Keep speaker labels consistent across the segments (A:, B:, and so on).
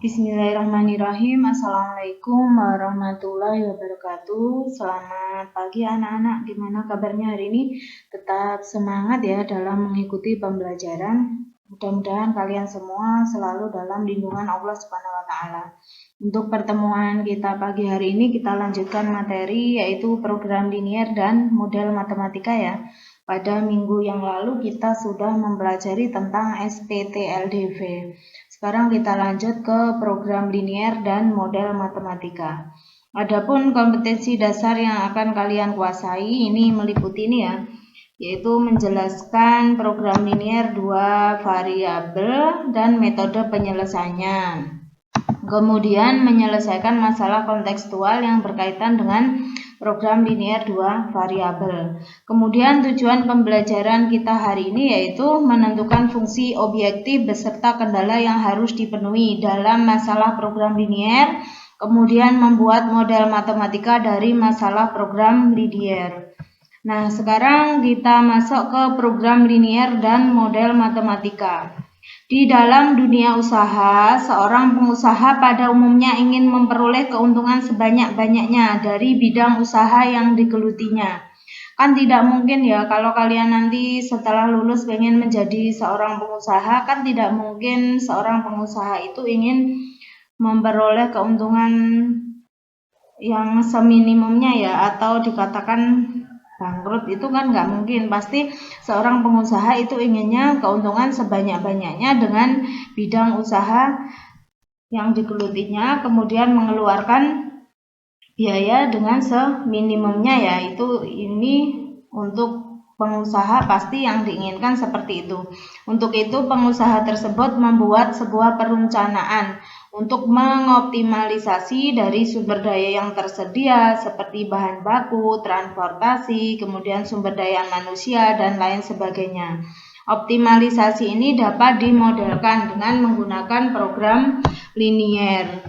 A: Bismillahirrahmanirrahim. Assalamualaikum warahmatullahi wabarakatuh. Selamat pagi anak-anak. Gimana kabarnya hari ini? Tetap semangat ya dalam mengikuti pembelajaran. Mudah-mudahan kalian semua selalu dalam lindungan Allah Subhanahu wa taala. Untuk pertemuan kita pagi hari ini kita lanjutkan materi yaitu program linier dan model matematika ya. Pada minggu yang lalu kita sudah mempelajari tentang SPTLDV. Sekarang kita lanjut ke program linier dan model matematika. Adapun kompetensi dasar yang akan kalian kuasai ini meliputi ini ya, yaitu menjelaskan program linier 2 variabel dan metode penyelesaiannya. Kemudian menyelesaikan masalah kontekstual yang berkaitan dengan program linier 2 variabel. Kemudian tujuan pembelajaran kita hari ini yaitu menentukan fungsi objektif beserta kendala yang harus dipenuhi dalam masalah program linier, kemudian membuat model matematika dari masalah program linier. Nah, sekarang kita masuk ke program linier dan model matematika. Di dalam dunia usaha, seorang pengusaha pada umumnya ingin memperoleh keuntungan sebanyak-banyaknya dari bidang usaha yang digelutinya. Kan tidak mungkin ya kalau kalian nanti setelah lulus pengen menjadi seorang pengusaha, kan tidak mungkin seorang pengusaha itu ingin memperoleh keuntungan yang seminimumnya ya, atau dikatakan bangkrut, itu kan nggak mungkin. Pasti seorang pengusaha itu inginnya keuntungan sebanyak-banyaknya dengan bidang usaha yang digelutinya, kemudian mengeluarkan biaya dengan seminimumnya ya. Ini untuk pengusaha pasti yang diinginkan seperti itu. Untuk itu pengusaha tersebut membuat sebuah perencanaan untuk mengoptimalisasi dari sumber daya yang tersedia seperti bahan baku, transportasi, kemudian sumber daya manusia dan lain sebagainya. Optimalisasi ini dapat dimodelkan dengan menggunakan program linier.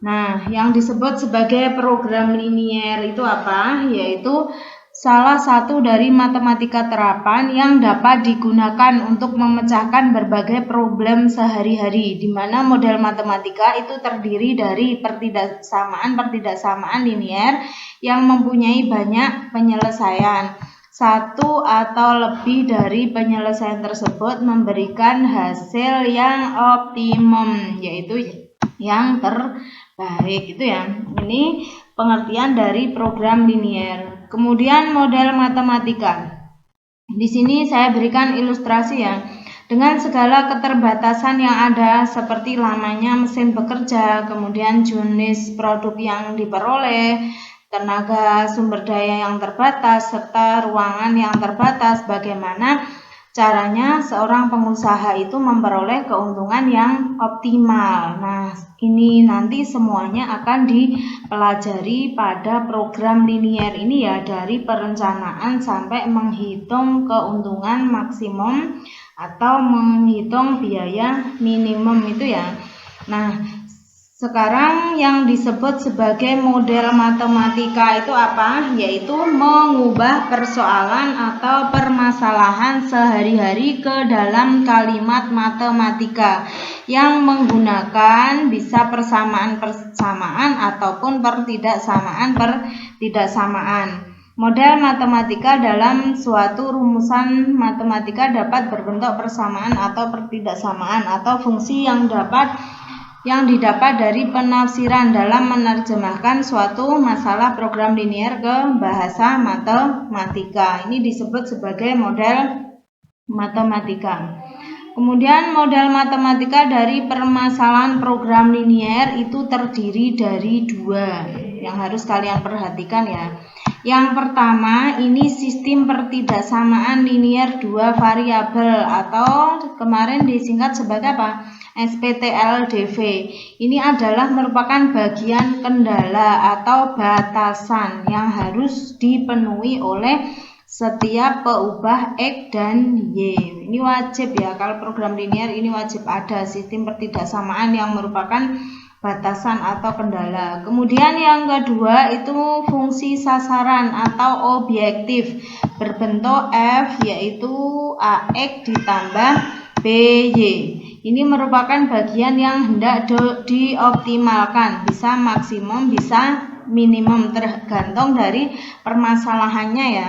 A: Nah, yang disebut sebagai program linier itu apa? Yaitu salah satu dari matematika terapan yang dapat digunakan untuk memecahkan berbagai problem sehari-hari, di mana model matematika itu terdiri dari pertidaksamaan linier yang mempunyai banyak penyelesaian. Satu atau lebih dari penyelesaian tersebut memberikan hasil yang optimum, yaitu yang terbaik. Itu ya. Ini pengertian dari program linier. Kemudian model matematika. Di sini saya berikan ilustrasi ya. Dengan segala keterbatasan yang ada seperti lamanya mesin bekerja, kemudian jenis produk yang diperoleh, tenaga sumber daya yang terbatas, serta ruangan yang terbatas, bagaimana caranya seorang pengusaha itu memperoleh keuntungan yang optimal. Nah, ini nanti semuanya akan dipelajari pada program linier ini ya, dari perencanaan sampai menghitung keuntungan maksimum atau menghitung biaya minimum itu ya. Nah, sekarang yang disebut sebagai model matematika itu apa? Yaitu mengubah persoalan atau permasalahan sehari-hari ke dalam kalimat matematika yang menggunakan bisa persamaan-persamaan ataupun pertidaksamaan. Model matematika dalam suatu rumusan matematika dapat berbentuk persamaan atau pertidaksamaan atau fungsi yang didapat dari penafsiran dalam menerjemahkan suatu masalah program linier ke bahasa matematika. Ini disebut sebagai model matematika. Kemudian model matematika dari permasalahan program linier itu terdiri dari 2 yang harus kalian perhatikan ya. Yang pertama ini sistem pertidaksamaan linier 2 variabel atau kemarin disingkat sebagai apa? SPTLDV. Ini adalah merupakan bagian kendala atau batasan yang harus dipenuhi oleh setiap peubah X dan Y. Ini wajib ya, kalau program linier ini wajib ada sistem pertidaksamaan yang merupakan batasan atau kendala. Kemudian yang kedua itu fungsi sasaran atau objektif berbentuk F, yaitu AX ditambah BY. Ini merupakan bagian yang hendak dioptimalkan, bisa maksimum, bisa minimum, tergantung dari permasalahannya ya.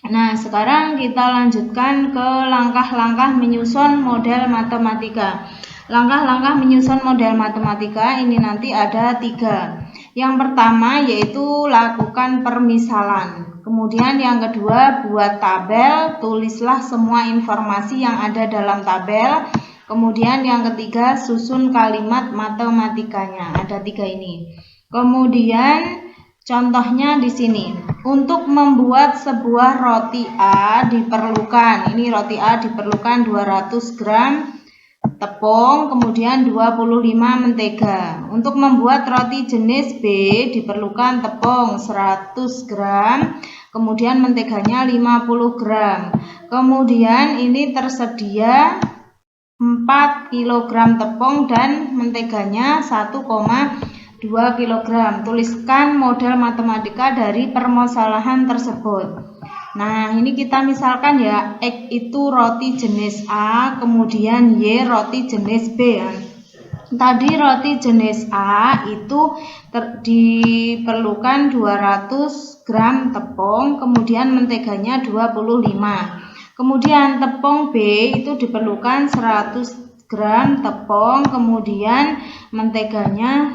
A: Nah, sekarang kita lanjutkan ke langkah-langkah menyusun model matematika. Langkah-langkah menyusun model matematika ini nanti ada 3. Yang pertama yaitu lakukan permisalan. Kemudian yang kedua buat tabel, tulislah semua informasi yang ada dalam tabel. Kemudian yang ketiga susun kalimat matematikanya. Ada 3 ini. Kemudian contohnya di sini. Untuk membuat sebuah roti A diperlukan, ini roti A diperlukan 200 gram tepung, kemudian 25 mentega. Untuk membuat roti jenis B diperlukan tepung 100 gram, kemudian menteganya 50 gram. Kemudian ini tersedia 4 kg tepung dan menteganya 1,2 kg. Tuliskan model matematika dari permasalahan tersebut. Nah, ini kita misalkan ya, X itu roti jenis A, kemudian Y roti jenis B. Tadi roti jenis A itu diperlukan 200 gram tepung, kemudian menteganya 25. Kemudian tepung B itu diperlukan 100 gram tepung, kemudian menteganya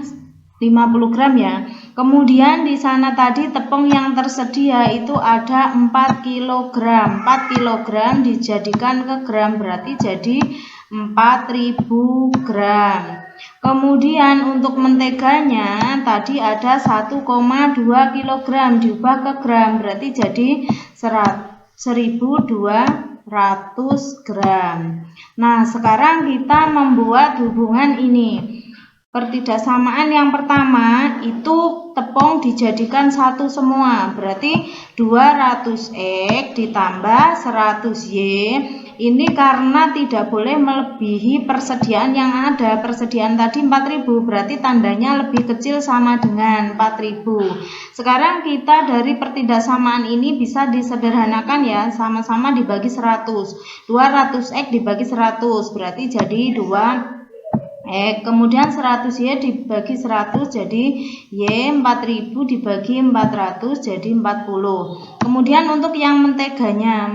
A: 50 gram ya. Kemudian di sana tadi tepung yang tersedia itu ada 4 kg. 4 kg dijadikan ke gram berarti jadi 4000 gram. Kemudian untuk menteganya tadi ada 1,2 kg diubah ke gram berarti jadi 1200 gram. Nah, sekarang kita membuat hubungan ini. Pertidaksamaan yang pertama itu tepung dijadikan satu semua, berarti 200X ditambah 100Y. Ini karena tidak boleh melebihi persediaan yang ada. Persediaan tadi 4000, berarti tandanya lebih kecil sama dengan 4000. Sekarang kita dari pertidaksamaan ini bisa disederhanakan ya, sama-sama dibagi 100. 200X dibagi 100, berarti jadi 2. Kemudian 100Y dibagi 100 jadi Y, 4000 dibagi 400 jadi 40. Kemudian untuk yang menteganya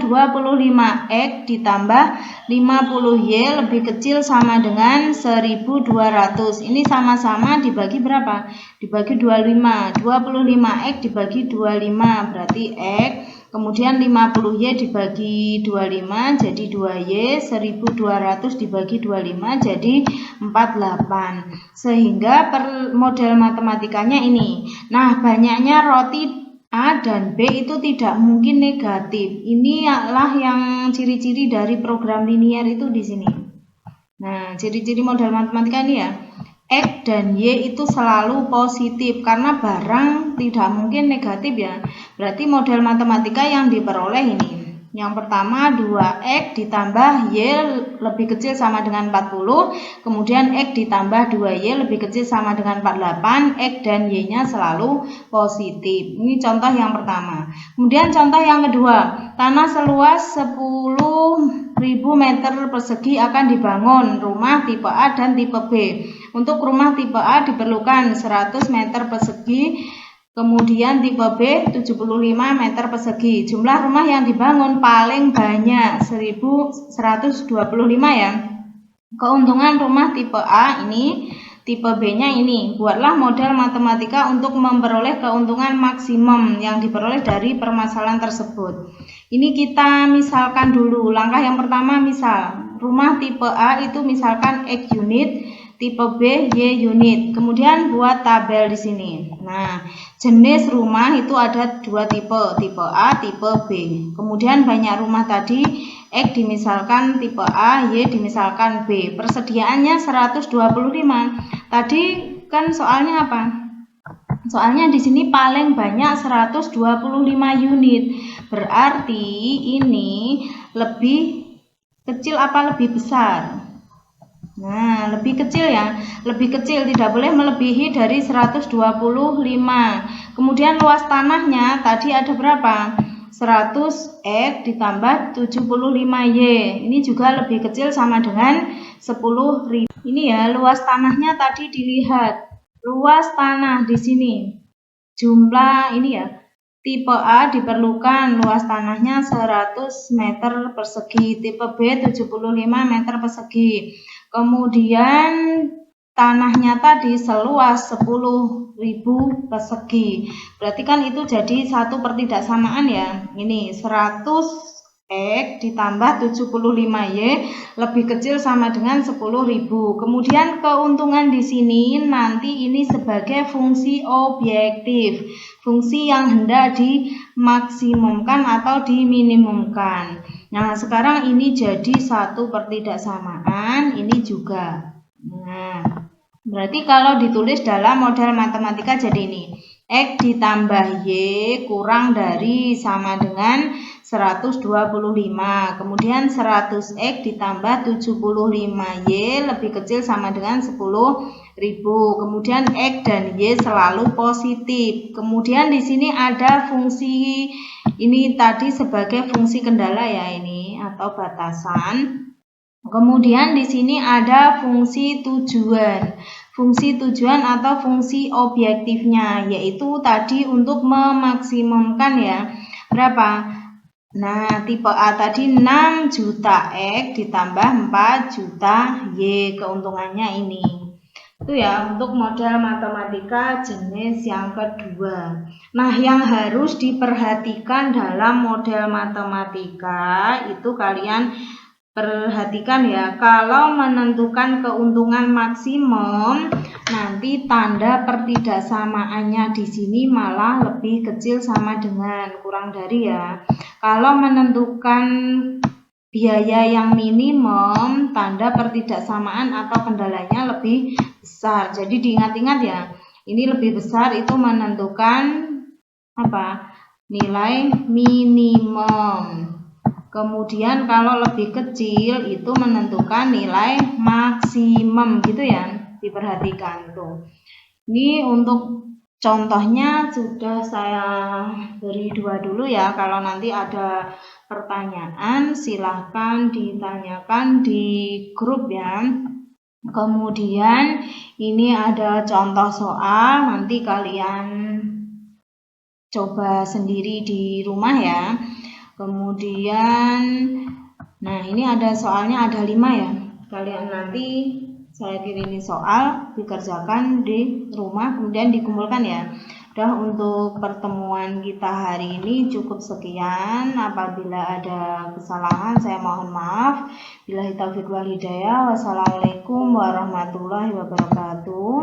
A: 25X ditambah 50Y lebih kecil sama dengan 1200. Ini sama-sama dibagi berapa? Dibagi 25. 25X dibagi 25 berarti X. Kemudian 50Y dibagi 25 jadi 2Y, 1200 dibagi 25 jadi 48. Sehingga model matematikanya ini. Nah, banyaknya roti A dan B itu tidak mungkin negatif. Ini adalah yang ciri-ciri dari program linear itu di sini. Nah, ciri-ciri model matematika ini ya. X dan Y itu selalu positif karena barang tidak mungkin negatif ya. Berarti model matematika yang diperoleh ini. Yang pertama 2X ditambah Y lebih kecil sama dengan 40. Kemudian X ditambah 2Y lebih kecil sama dengan 48. X dan Y-nya selalu positif. Ini contoh yang pertama. Kemudian contoh yang kedua. Tanah seluas 10.000 meter persegi akan dibangun rumah tipe A dan tipe B. Untuk rumah tipe A diperlukan 100 meter persegi, kemudian tipe B 75 meter persegi. Jumlah rumah yang dibangun paling banyak 1125 ya. Keuntungan rumah tipe A ini, tipe B-nya ini. Buatlah model matematika untuk memperoleh keuntungan maksimum yang diperoleh dari permasalahan tersebut. Ini kita misalkan dulu. Langkah yang pertama misal, rumah tipe A itu misalkan X unit, tipe B Y unit. Kemudian buat tabel di sini. Nah, jenis rumah itu ada 2 tipe A, tipe B. Kemudian banyak rumah tadi, X dimisalkan tipe A, Y dimisalkan B. Persediaannya 125. Tadi kan soalnya apa? Soalnya di sini paling banyak 125 unit. Berarti ini lebih kecil apa lebih besar? Nah, lebih kecil ya. Lebih kecil, tidak boleh melebihi dari 125. Kemudian luas tanahnya tadi ada berapa? 100X ditambah 75Y. Ini juga lebih kecil sama dengan 10.000. Ini ya, luas tanahnya tadi dilihat. Luas tanah di sini. Jumlah ini ya. Tipe A diperlukan luas tanahnya 100 meter persegi. Tipe B 75 meter persegi. Kemudian tanahnya tadi seluas 10.000 persegi. Berarti kan itu jadi satu pertidaksamaan ya. Ini 100X ditambah 75Y lebih kecil sama dengan 10.000. Kemudian keuntungan di sini nanti ini sebagai fungsi objektif. Fungsi yang hendak dimaksimumkan atau diminimumkan. Nah, sekarang ini jadi satu pertidaksamaan, ini juga. Nah, berarti kalau ditulis dalam model matematika jadi ini. X ditambah Y kurang dari sama dengan 125. Kemudian 100X ditambah 75Y lebih kecil sama dengan 10.000. Kemudian X dan Y selalu positif. Kemudian di sini ada fungsi ini tadi sebagai fungsi kendala ya ini atau batasan. Kemudian di sini ada fungsi tujuan. Fungsi tujuan atau fungsi objektifnya yaitu tadi untuk memaksimumkan ya. Berapa? Nah, tipe A tadi 6 juta X ditambah 4 juta Y. Keuntungannya ini. Itu ya untuk model matematika jenis yang kedua. Nah, yang harus diperhatikan dalam model matematika itu kalian perhatikan ya, kalau menentukan keuntungan maksimum nanti tanda pertidaksamaannya di sini malah lebih kecil sama dengan kurang dari ya. Kalau menentukan biaya yang minimum tanda pertidaksamaan atau kendalanya lebih besar. Jadi diingat-ingat ya, ini lebih besar itu menentukan apa? Nilai minimum. Kemudian kalau lebih kecil itu menentukan nilai maksimum gitu ya, diperhatikan tuh. Ini untuk contohnya sudah saya beri 2 dulu ya. Kalau nanti ada pertanyaan silahkan ditanyakan di grup ya. Kemudian ini ada contoh soal, nanti kalian coba sendiri di rumah ya. Kemudian, nah ini ada soalnya ada 5 ya. Kalian nanti saya kirimi soal, dikerjakan di rumah, kemudian dikumpulkan ya. Udah untuk pertemuan kita hari ini cukup sekian. Apabila ada kesalahan saya mohon maaf. Billahi taufiq wal hidayah. Wassalamualaikum warahmatullahi wabarakatuh.